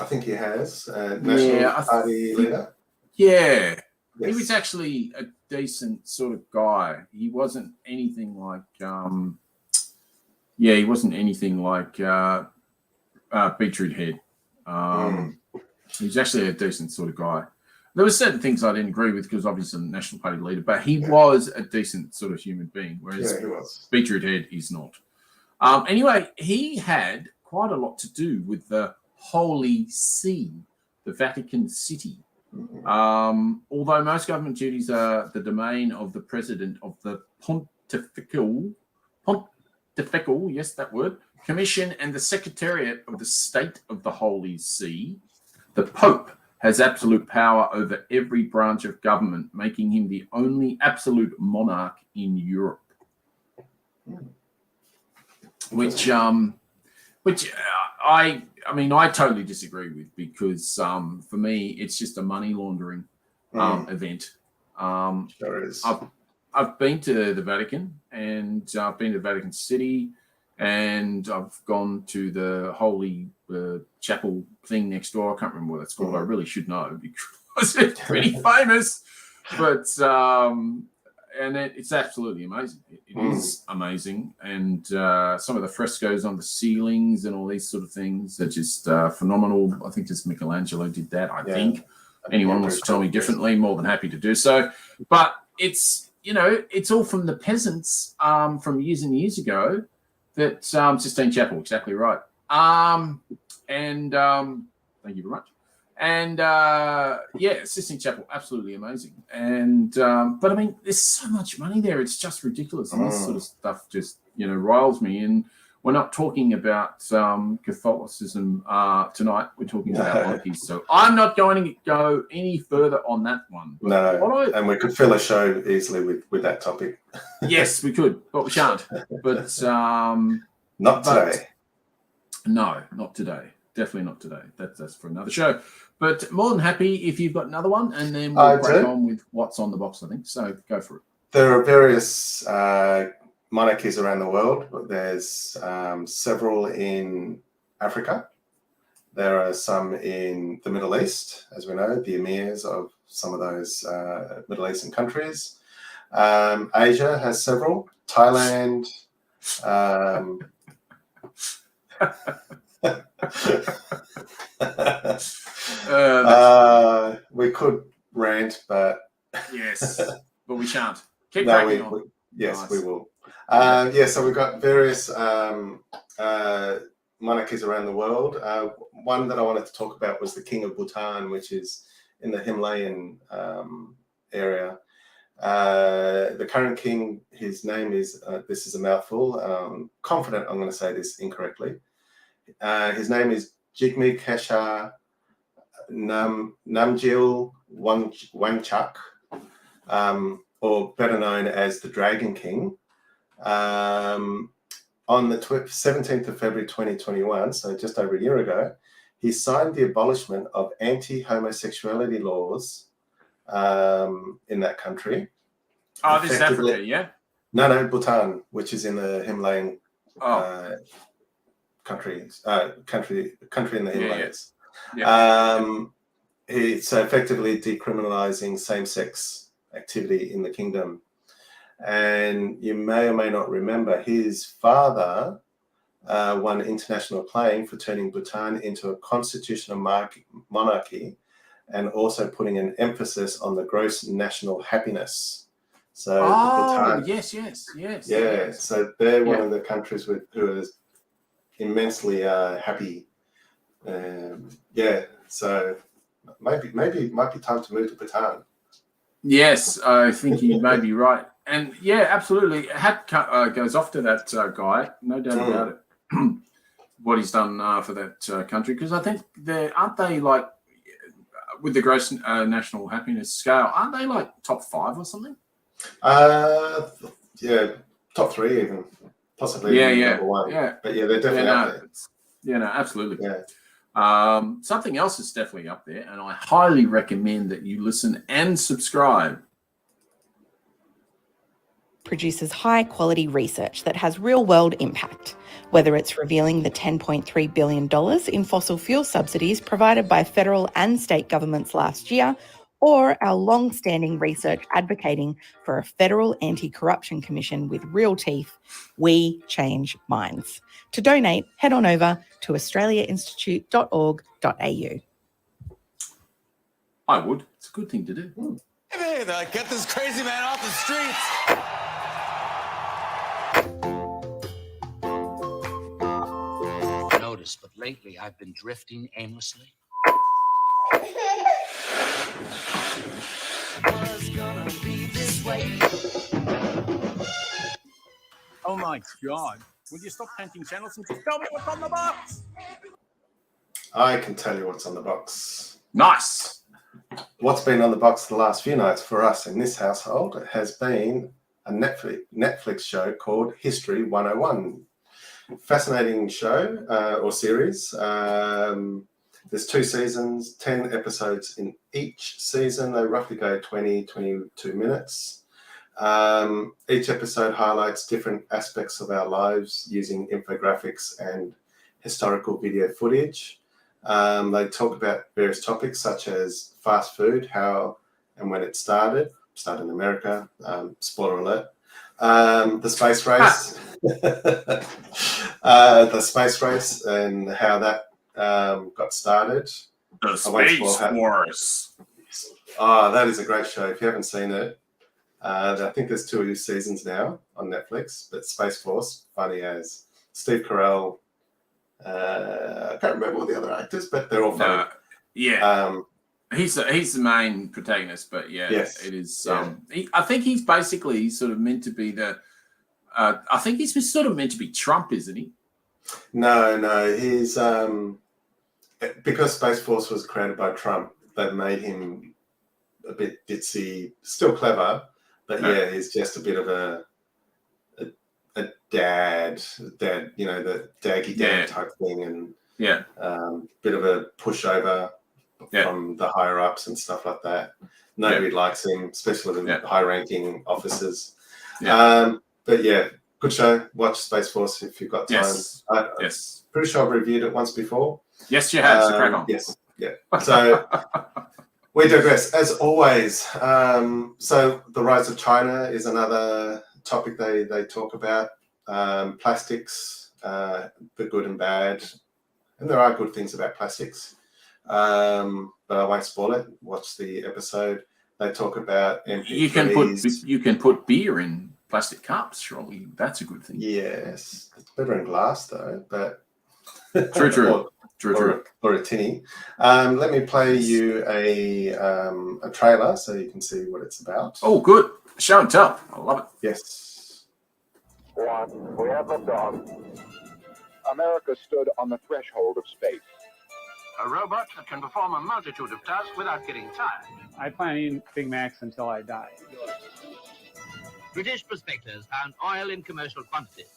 I think he has. National Party leader. Yeah. Yes. He was actually a decent sort of guy. He wasn't anything like, Beetroot Head. He was actually a decent sort of guy. There were certain things I didn't agree with because obviously the National Party leader, but he was a decent sort of human being, whereas he was. Beetroot Head is not. Anyway, he had quite a lot to do with the Holy See, the Vatican City. Although most government duties are the domain of the president of the Pontifical, yes, that word, Commission and the Secretariat of the State of the Holy See, the Pope has absolute power over every branch of government, making him the only absolute monarch in Europe. Which I totally disagree with because for me it's just a money laundering event. Sure is. I've been to the Vatican, and I've been to Vatican City, and I've gone to the Holy Chapel thing next door. I can't remember what it's called. I really should know because it's pretty famous. But and it's absolutely amazing. It is amazing, and some of the frescoes on the ceilings and all these sort of things are just phenomenal. I think just Michelangelo did that. I think anyone wants to tell me differently, more than happy to do so. But it's it's all from the peasants from years and years ago. That Sistine Chapel, exactly right. And thank you very much. And Sistine Chapel, absolutely amazing. And but I mean, there's so much money there; it's just ridiculous. And this sort of stuff just riles me. And we're not talking about Catholicism tonight. We're talking about monarchies. So I'm not going to go any further on that one. No, and we could fill a show easily with that topic. Yes, we could, but we shan't. But not today. No, not today. Definitely not today. That's for another show. But more than happy if you've got another one, and then we'll crack on with what's on the box, I think. So go for it. There are various monarchies around the world. There's several in Africa. There are some in the Middle East, as we know, the emirs of some of those Middle Eastern countries. Asia has several. Thailand. We could rant, but yes, but we shan't. Keep cracking on. Yes, we will. So we've got various monarchies around the world. One that I wanted to talk about was the King of Bhutan, which is in the Himalayan area. The current king, his name is, this is a mouthful, confident I'm going to say this incorrectly. His name is Jigme Khesar Namgyel Wangchuk, or better known as the Dragon King. On the 17th of February 2021, so just over a year ago, he signed the abolishment of anti-homosexuality laws in that country. Oh, this is Africa, yeah? No, Bhutan, which is in the Himalayan country in the Himalayas. It's effectively decriminalizing same-sex activity in the kingdom. And you may or may not remember, his father won international acclaim for turning Bhutan into a constitutional monarchy and also putting an emphasis on the gross national happiness. So Bhutan, yes. Yeah, so they're one of the countries who is immensely happy. So maybe it might be time to move to Bhutan. Yes, I think you may be right. And yeah, absolutely. Hat goes off to that guy, no doubt about it. What he's done for that country, because I think aren't they like with the gross national happiness scale? Aren't they like top 5 or something? Top 3 even, possibly. Number 1. Yeah, but they're definitely up there. Absolutely. Yeah. Something else is definitely up there, and I highly recommend that you listen and subscribe. Produces high-quality research that has real-world impact, whether it's revealing the $10.3 billion in fossil fuel subsidies provided by federal and state governments last year, or our long-standing research advocating for a federal anti-corruption commission with real teeth. We change minds. To donate, head on over to australiainstitute.org.au. I would. It's a good thing to do. Hey, get this crazy man off the streets. Notice, but lately I've been drifting aimlessly. Oh my God. Will you stop painting channels and just tell me what's on the box? I can tell you what's on the box. Nice. What's been on the box the last few nights for us in this household has been a Netflix show called History 101. Fascinating show or series. There's 2 seasons, 10 episodes in each season. They roughly go 20, 22 minutes. Each episode highlights different aspects of our lives using infographics and historical video footage. They talk about various topics such as fast food, how and when it started in America, spoiler alert, the space race, the space race and how that got started. The Space Wars. Oh, that is a great show. If you haven't seen it, I think there's 2 seasons now on Netflix, but Space Force, funny as. Steve Carell, I can't remember all the other actors, but they're all funny. He's the main protagonist, but yes. It is. I think he's basically sort of meant to be the. I think he's sort of meant to be Trump, isn't he? No, he's because Space Force was created by Trump. They made him a bit ditzy, still clever, but he's just a bit of a dad, you know, the daggy dad type thing, and bit of a pushover from the higher ups and stuff like that. Nobody likes him, especially the high-ranking officers. But good show. Watch Space Force if you've got time. Yes. Pretty sure I've reviewed it once before. Yes, you have. So crack on. Yes. So we digress, as always. So the rise of China is another topic they talk about. Plastics, the good and bad, and there are good things about plastics. But I won't spoil it. Watch the episode. They talk about MP3s. You can put beer in plastic cups. Surely that's a good thing. Yes, it's better in glass though. But true. Or a tinny. Let me play you a trailer so you can see what it's about. Oh, good. Show and tell. I love it. Yes. We have liftoff. America stood on the threshold of space. A robot that can perform a multitude of tasks without getting tired. I plan eating Big Macs until I die. British prospectors found oil in commercial quantities.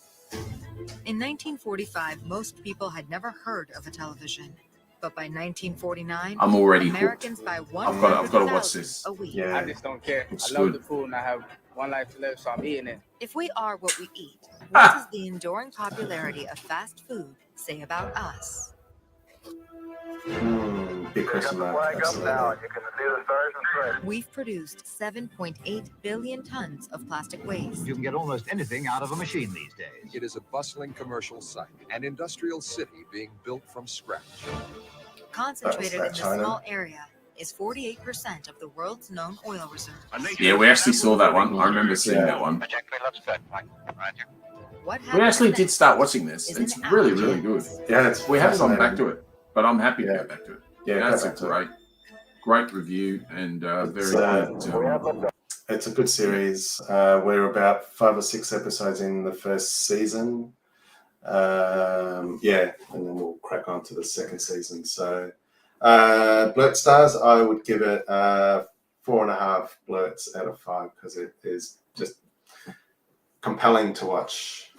In 1945, most people had never heard of a television. But by 1949, I'm already Americans hooked. buy I've got to watch this. a week. I just don't care. It's I love good. the food and I have one life to live, so I'm eating it. If we are what we eat, what does the enduring popularity of fast food say about us? Big question mark. Absolutely. We've produced 7.8 billion tons of plastic waste. You can get almost anything out of a machine these days. It is a bustling commercial site, an industrial city being built from scratch. Concentrated in this small area is 48% of the world's known oil reserves. Yeah, we actually saw that one. I remember seeing that one. We actually did start watching this. It's really, really good. Yeah, we haven't gone back to it, but I'm happy to go back to it. Yeah, that's a great review and very good. It's a good series. We're about 5 or 6 episodes in the first season. And then we'll crack on to the second season. So, Blurt stars, I would give it 4.5 Blurts out of 5 because it is just compelling to watch.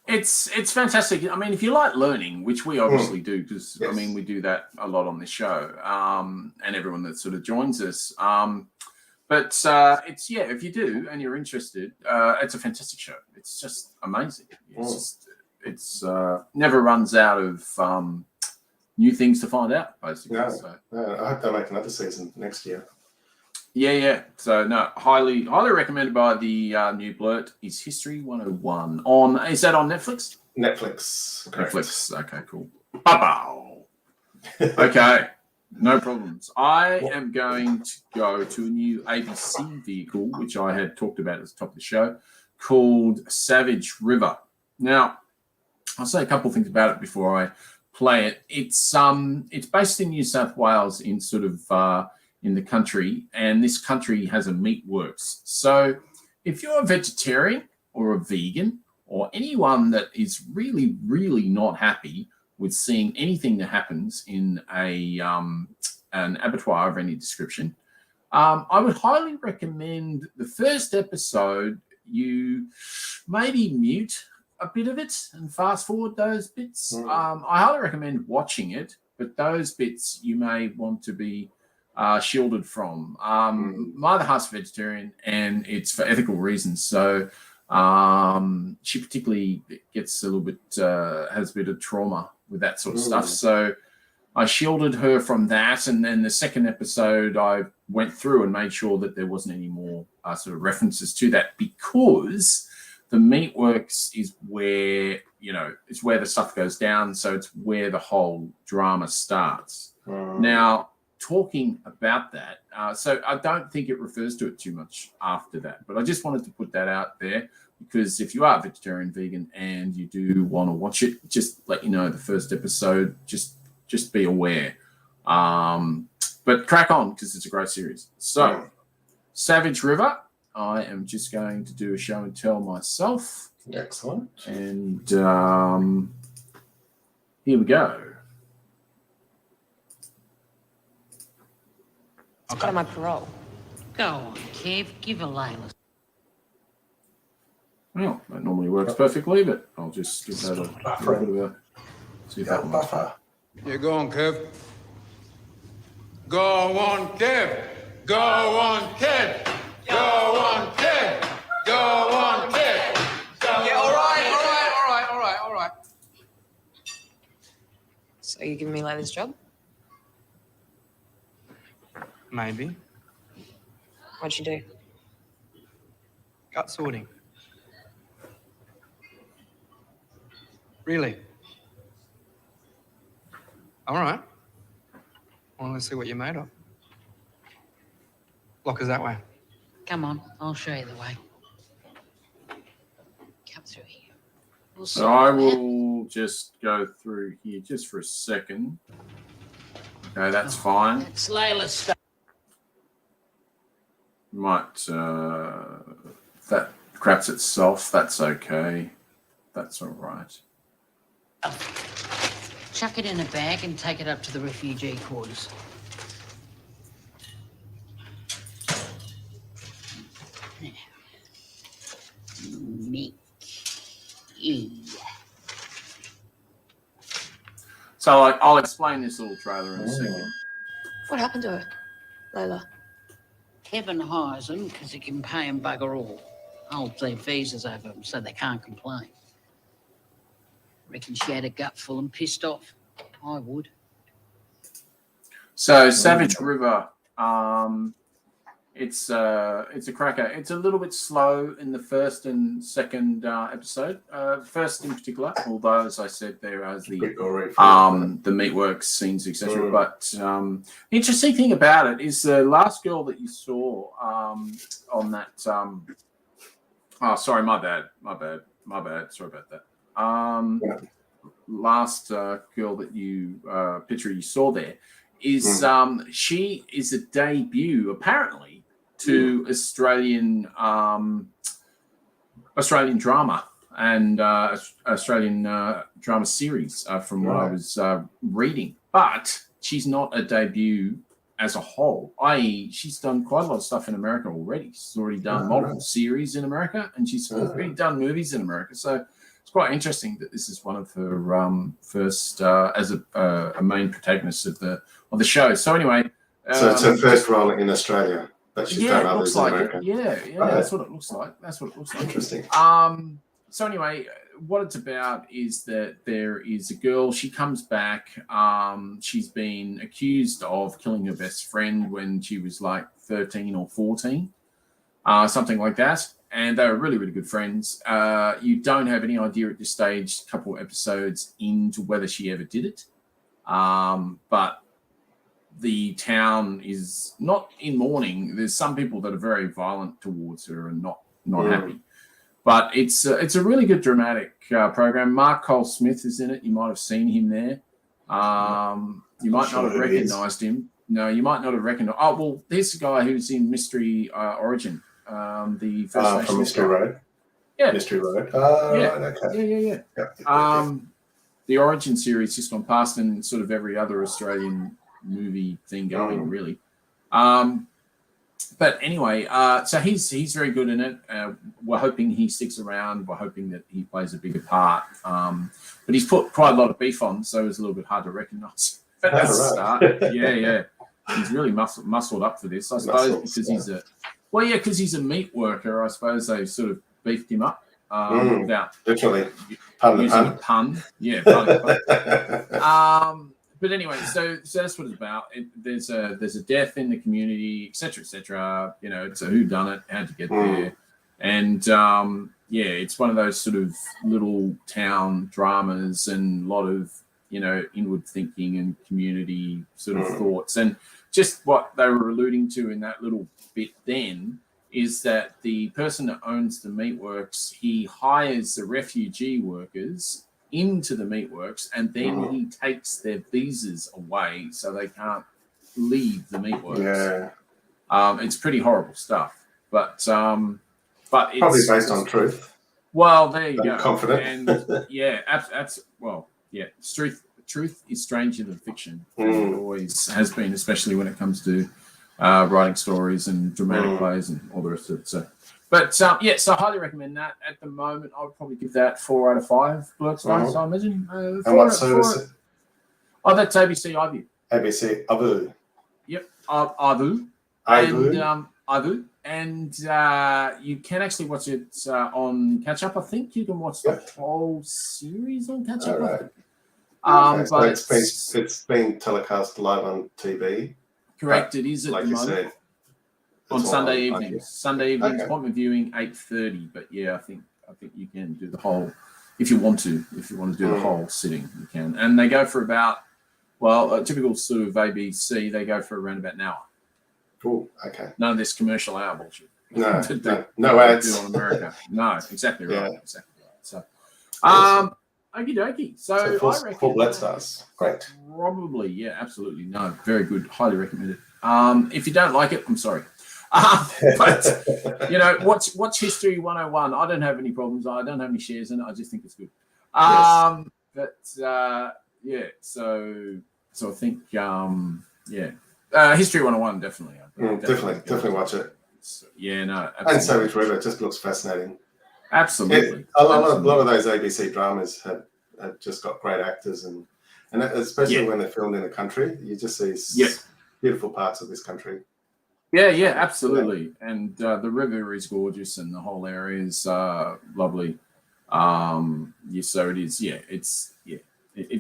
It's fantastic. I mean, if you like learning, which we obviously do, because I mean we do that a lot on this show, and everyone that sort of joins us. But it's if you do and you're interested, it's a fantastic show. It's just amazing. It's never runs out of new things to find out, basically. I hope they make another season next year. Yeah. So no, highly recommended by the new Blurt. Is History 101 is that on Netflix? Netflix. Correct. Netflix. Okay, cool. Bow. Okay, no problems. I am going to go to a new ABC vehicle, which I had talked about at the top of the show, called Savage River. Now, I'll say a couple of things about it before I play it. It's based in New South Wales, in sort of in the country, and this country has a meat works. So if you're a vegetarian or a vegan or anyone that is really, really not happy with seeing anything that happens in an abattoir of any description, I would highly recommend the first episode. You maybe mute a bit of it and fast forward those bits. I highly recommend watching it, but those bits you may want to be shielded from. My other half's vegetarian, and it's for ethical reasons. So she particularly gets a little bit, has a bit of trauma with that sort of stuff. So I shielded her from that. And then the second episode, I went through and made sure that there wasn't any more sort of references to that, because the Meatworks is where, it's where the stuff goes down. So it's where the whole drama starts. Now, talking about that, so I don't think it refers to it too much after that, but I just wanted to put that out there, because if you are vegetarian, vegan, and you do want to watch it, just let you know the first episode, just be aware. But crack on, because it's a great series. So, Savage River, I am just going to do a show and tell myself. Excellent. And here we go. I've got on my parole. Go on, Kev, give a Layla. Well, that normally works perfectly, but I'll just give that a little bit of a... See if that one works. Yeah, go on, Kev. Go on, Kev. Go on, Kev. Go on, Kev. Go on, Kev. Yeah, all right. So you giving me Layla's job? Maybe. What'd she do? Gut sorting. Really? All right. Well, let's see what you're made of. Lock us that way. Come on, I'll show you the way. Come through here. We'll So sort I it out. will just go through here just for a second. Okay, that's fine. It's Layla's stuff. Might, that craps itself, that's okay. That's all right. Chuck it in a bag and take it up to the refugee quarters. So I'll explain this little trailer in a second. What happened to her, Layla? Kevin hires them because he can pay them bugger all. Holds their visas over them so they can't complain. Reckon she had a gutful and pissed off. I would. So Savage River, it's a cracker. It's a little bit slow in the first and second episode. First in particular, although as I said, there is the Meatworks scenes, etc. But the interesting thing about it is the last girl that you saw on that. Oh, sorry, my bad. Sorry about that. Last girl that you picture you saw there is she is a debut apparently to Australian drama and Australian drama series from what I was reading, but she's not a debut as a whole, i.e. she's done quite a lot of stuff in America already. She's already done multiple series in America, and she's already done movies in America. So it's quite interesting that this is one of her first as a main protagonist of the show. So anyway, so it's her first role in Australia. But she's done it others looks like in America. it. Yeah, that's what it looks like. Interesting. So anyway, what it's about is that there is a girl. She comes back. She's been accused of killing her best friend when she was like 13 or 14, something like that. And they were really, really good friends. You don't have any idea at this stage, a couple of episodes into whether she ever did it. But the town is not in mourning. There's some people that are very violent towards her and not happy. But it's a really good dramatic program. Mark Cole Smith is in it. You might have seen him there. You might not have recognised him. No, you might not have recognised. Oh, well, there's a guy who's in Mystery Origin. The First from Mystery Road. Yeah. Mystery Road. Right, okay. Yeah. The Origin series just gone past, and sort of every other Australian movie thing going, really. But anyway, so he's very good in it. We're hoping he sticks around. We're hoping that he plays a bigger part. But he's put quite a lot of beef on, so it's a little bit hard to recognise at the start. Yeah. he's really muscled up for this. I suppose because he's a meat worker. I suppose they sort of beefed him up without literally using a pun. Yeah. Pun. But anyway, so that's what it's about. There's a death in the community, etc., etc. You know, it's a whodunit, how'd you get there, and it's one of those sort of little town dramas and a lot of inward thinking and community sort of thoughts, and just what they were alluding to in that little bit then is that the person that owns the meatworks, he hires the refugee workers into the meatworks, and then he takes their visas away so they can't leave the meatworks. It's pretty horrible stuff, but it's probably based on truth. Well, there you go. Confident. And truth is stranger than fiction. It always has been, especially when it comes to writing stories and dramatic plays and all the rest of it. So. But so I highly recommend that. At the moment, I would probably give that 4 out of 5 Blurt stars, I imagine. And what service? Oh, that's ABC iView. ABC iView. Yep, iView. iView. And you can actually watch it on Catch Up. I think you can watch the whole series on Catch Up. Right. But it's been telecast live on TV. Correct, it is at like the you moment. said. On Sunday evenings. Okay. Sunday evenings, appointment viewing 8:30. But yeah, I think you can do the whole if you want to. If you want to do the whole sitting, you can. And they go for about a typical sort of ABC. They go for around about an hour. Cool. Okay. None of this commercial hour bullshit. No ads. Do on America. No, exactly right. Yeah. Exactly right. So, okie dokie. So I reckon full Blurt stars. Great. Probably, yeah, absolutely. No, very good. Highly recommend it. If you don't like it, I'm sorry. But watch History 101. I don't have any problems. I don't have any shares in it. I just think it's good. So I think History 101 definitely. Definitely watch it. Yeah, no, absolutely. And Savage River, it just looks fascinating. Absolutely. A lot of those ABC dramas have just got great actors, and especially when they're filmed in the country, you just see beautiful parts of this country. Yeah, absolutely. And the river is gorgeous, and the whole area is lovely. So it is. Yeah, it's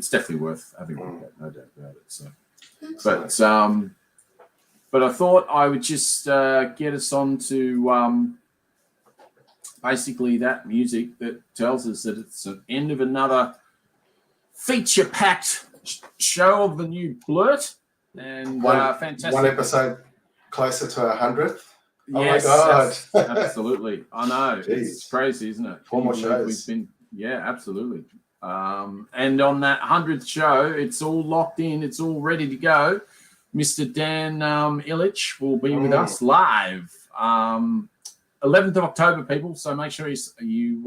definitely worth having a look at, no doubt about it. So, but I thought I would just get us on to basically that music that tells us that it's the end of another feature-packed show of the new Blurt, and fantastic. One episode closer to 100th. Oh yes, my God! Absolutely, I know. It's crazy, isn't it? 4 more shows. Absolutely. And on that 100th show, it's all locked in. It's all ready to go. Mr. Dan Illich will be with us live 11th of October, people. So make sure you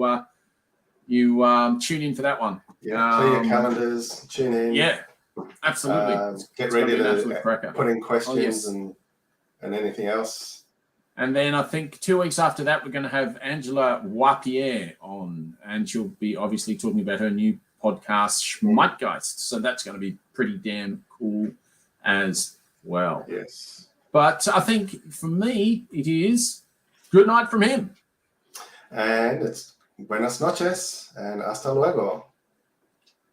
tune in for that one. Yeah, clear your calendars, tune in. Yeah, absolutely. Get ready to put in questions and anything else. And then I think 2 weeks after that, we're going to have Angela Wapierre on, and she'll be obviously talking about her new podcast, Schmeitgeist. So that's going to be pretty damn cool as well. Yes. But I think for me, it is good night from him. And it's buenas noches and hasta luego.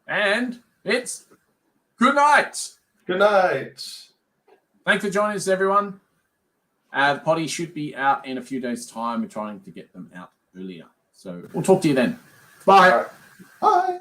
And it's good night. Good night. Thanks for joining us, everyone. The potty should be out in a few days' time. We're trying to get them out earlier. So we'll talk to you then. Bye. Bye.